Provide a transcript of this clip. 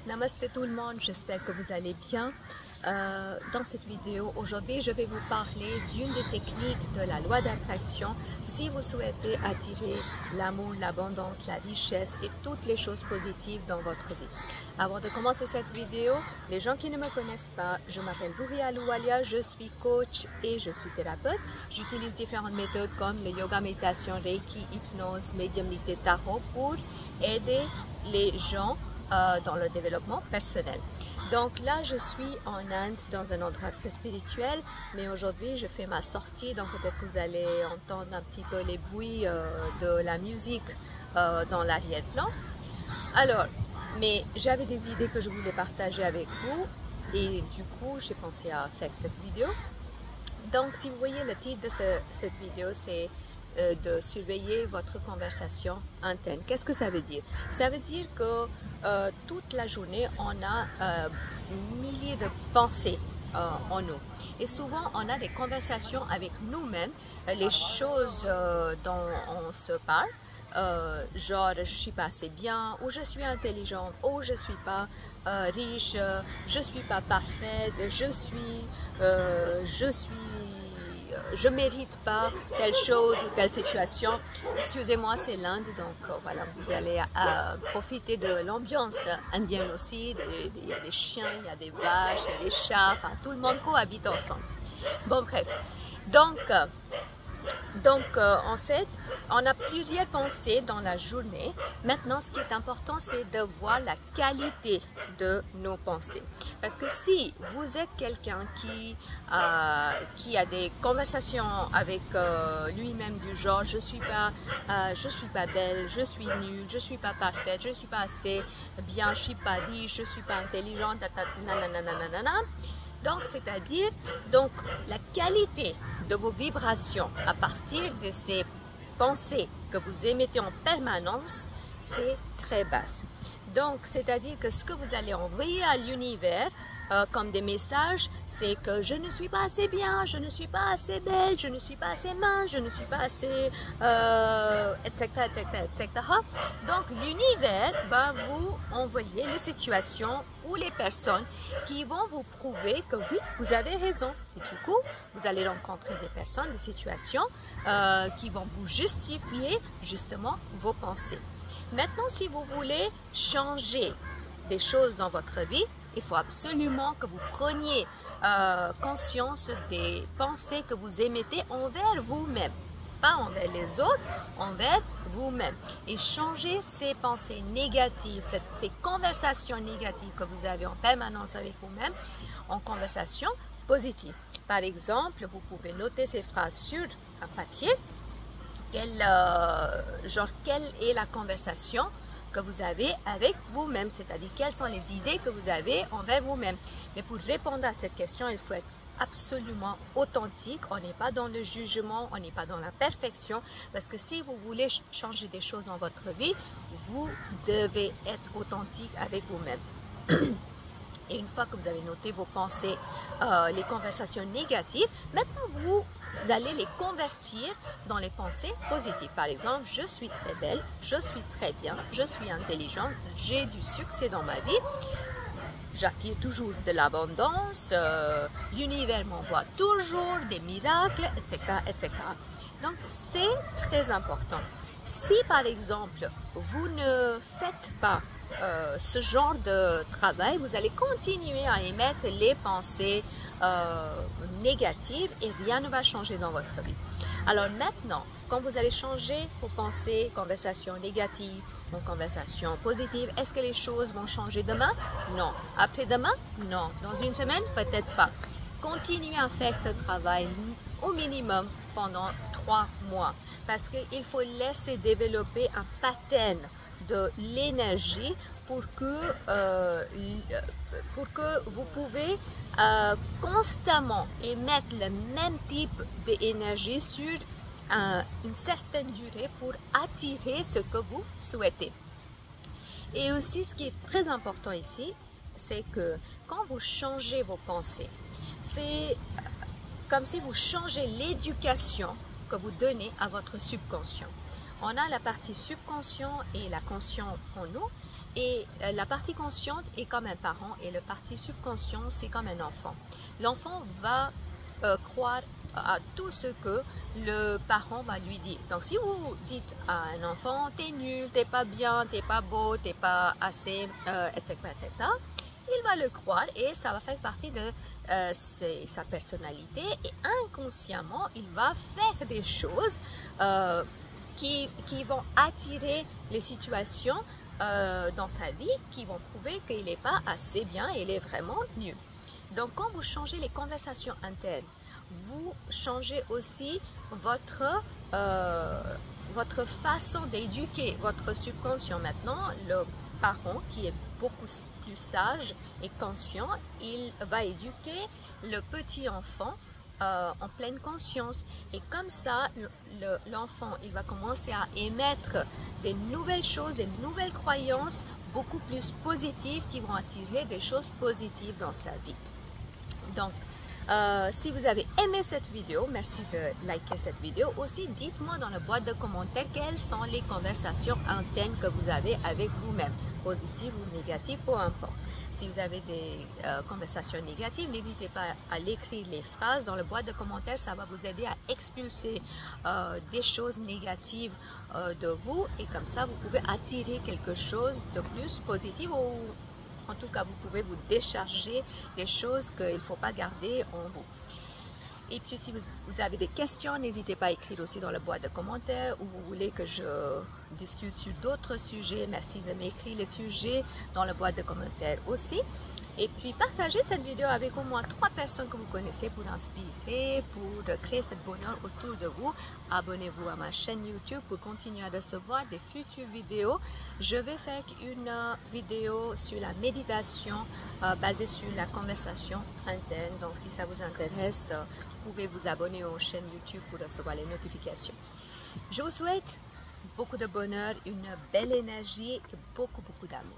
Namaste tout le monde, j'espère que vous allez bien. Dans cette vidéo, aujourd'hui, je vais vous parler d'une des techniques de la loi d'attraction si vous souhaitez attirer l'amour, l'abondance, la richesse et toutes les choses positives dans votre vie. Avant de commencer cette vidéo, les gens qui ne me connaissent pas, je m'appelle Ruhia Loualia, je suis coach et je suis thérapeute. J'utilise différentes méthodes comme le yoga, méditation, reiki, hypnose, médiumnité, tarot pour aider les gens dans leur développement personnel. Donc là, je suis en Inde dans un endroit très spirituel, mais aujourd'hui, je fais ma sortie, donc peut-être que vous allez entendre un petit peu les bruits de la musique dans l'arrière-plan. Alors, mais j'avais des idées que je voulais partager avec vous et du coup, j'ai pensé à faire cette vidéo. Donc, si vous voyez le titre de cette vidéo, c'est de surveiller votre conversation interne. Qu'est-ce que ça veut dire? Ça veut dire que toute la journée, on a milliers de pensées en nous. Et souvent, on a des conversations avec nous-mêmes, les choses dont on se parle, genre je suis pas assez bien, ou je suis intelligente, ou je suis pas riche, je suis pas parfaite, je mérite pas telle chose ou telle situation. Excusez-moi, c'est l'Inde, donc voilà, vous allez profiter de l'ambiance indienne aussi. Il y a des chiens, il y a des vaches, il y a des chats, enfin tout le monde cohabite ensemble. Bon bref, donc en fait, on a plusieurs pensées dans la journée. Maintenant, ce qui est important, c'est de voir la qualité de nos pensées. Parce que si vous êtes quelqu'un qui a des conversations avec lui-même du genre je suis pas belle, je suis nulle, je suis pas parfaite, je suis pas assez bien, je suis pas riche, je suis pas intelligente, nanana. Donc, c'est-à-dire, la qualité de vos vibrations à partir de ces pensées que vous émettez en permanence, c'est très basse. Donc, c'est-à-dire que ce que vous allez envoyer à l'univers comme des messages, c'est que je ne suis pas assez bien, je ne suis pas assez belle, je ne suis pas assez mince, je ne suis pas assez, etc. Donc, l'univers va vous envoyer les situations ou les personnes qui vont vous prouver que oui, vous avez raison. Et du coup, vous allez rencontrer des personnes, des situations qui vont vous justifier justement vos pensées. Maintenant, si vous voulez changer des choses dans votre vie, il faut absolument que vous preniez conscience des pensées que vous émettez envers vous-même. Pas envers les autres, envers vous-même. Et changer ces pensées négatives, ces conversations négatives que vous avez en permanence avec vous-même, en conversations positives. Par exemple, vous pouvez noter ces phrases sur un papier. Quelle est la conversation que vous avez avec vous-même, c'est-à-dire quelles sont les idées que vous avez envers vous-même. Mais pour répondre à cette question, il faut être absolument authentique. On n'est pas dans le jugement, on n'est pas dans la perfection, parce que si vous voulez changer des choses dans votre vie, vous devez être authentique avec vous-même. Et une fois que vous avez noté vos pensées, les conversations négatives, maintenant vous allez les convertir dans les pensées positives. Par exemple, je suis très belle, je suis très bien, je suis intelligente, j'ai du succès dans ma vie, j'attire toujours de l'abondance, l'univers m'envoie toujours des miracles, etc. Donc, c'est très important. Si par exemple, vous ne faites pas ce genre de travail, vous allez continuer à émettre les pensées négatives et rien ne va changer dans votre vie. Alors maintenant, quand vous allez changer vos pensées, conversations négatives en conversations positives, est-ce que les choses vont changer demain? Non. Après-demain? Non. Dans une semaine? Peut-être pas. Continuez à faire ce travail au minimum pendant 3 mois parce qu'il faut laisser développer un pattern de l'énergie pour que vous pouvez constamment émettre le même type d'énergie sur une certaine durée pour attirer ce que vous souhaitez. Et aussi, ce qui est très important ici, c'est que quand vous changez vos pensées, c'est comme si vous changez l'éducation que vous donnez à votre subconscient. On a la partie subconscient et la conscient en nous. Et la partie consciente est comme un parent et la partie subconsciente, c'est comme un enfant. L'enfant va croire à tout ce que le parent va lui dire. Donc si vous dites à un enfant, t'es nul, t'es pas bien, t'es pas beau, t'es pas assez, etc., etc., il va le croire et ça va faire partie de sa personnalité, et inconsciemment, il va faire des choses qui vont attirer les situations dans sa vie, qui vont prouver qu'il n'est pas assez bien et il est vraiment nul. Donc quand vous changez les conversations internes, vous changez aussi votre façon d'éduquer votre subconscient. Maintenant, le parent qui est beaucoup plus sage et conscient, il va éduquer le petit enfant en pleine conscience, et comme ça l'enfant il va commencer à émettre des nouvelles choses, des nouvelles croyances beaucoup plus positives qui vont attirer des choses positives dans sa vie. Donc si vous avez aimé cette vidéo, merci de liker cette vidéo. Aussi, dites-moi dans la boîte de commentaires quelles sont les conversations internes que vous avez avec vous-même, positives ou négatives, peu importe. Si vous avez des conversations négatives, n'hésitez pas à l'écrire les phrases dans la boîte de commentaires, ça va vous aider à expulser des choses négatives de vous, et comme ça vous pouvez attirer quelque chose de plus positif, ou en tout cas, vous pouvez vous décharger des choses qu'il ne faut pas garder en vous. Et puis, si vous avez des questions, n'hésitez pas à écrire aussi dans la boîte de commentaires, ou vous voulez que je discute sur d'autres sujets. Merci de m'écrire les sujets dans la boîte de commentaires aussi. Et puis, partagez cette vidéo avec au moins 3 personnes que vous connaissez pour inspirer, pour créer cette bonheur autour de vous. Abonnez-vous à ma chaîne YouTube pour continuer à recevoir des futures vidéos. Je vais faire une vidéo sur la méditation basée sur la conversation interne. Donc, si ça vous intéresse, vous pouvez vous abonner aux chaînes YouTube pour recevoir les notifications. Je vous souhaite beaucoup de bonheur, une belle énergie et beaucoup d'amour.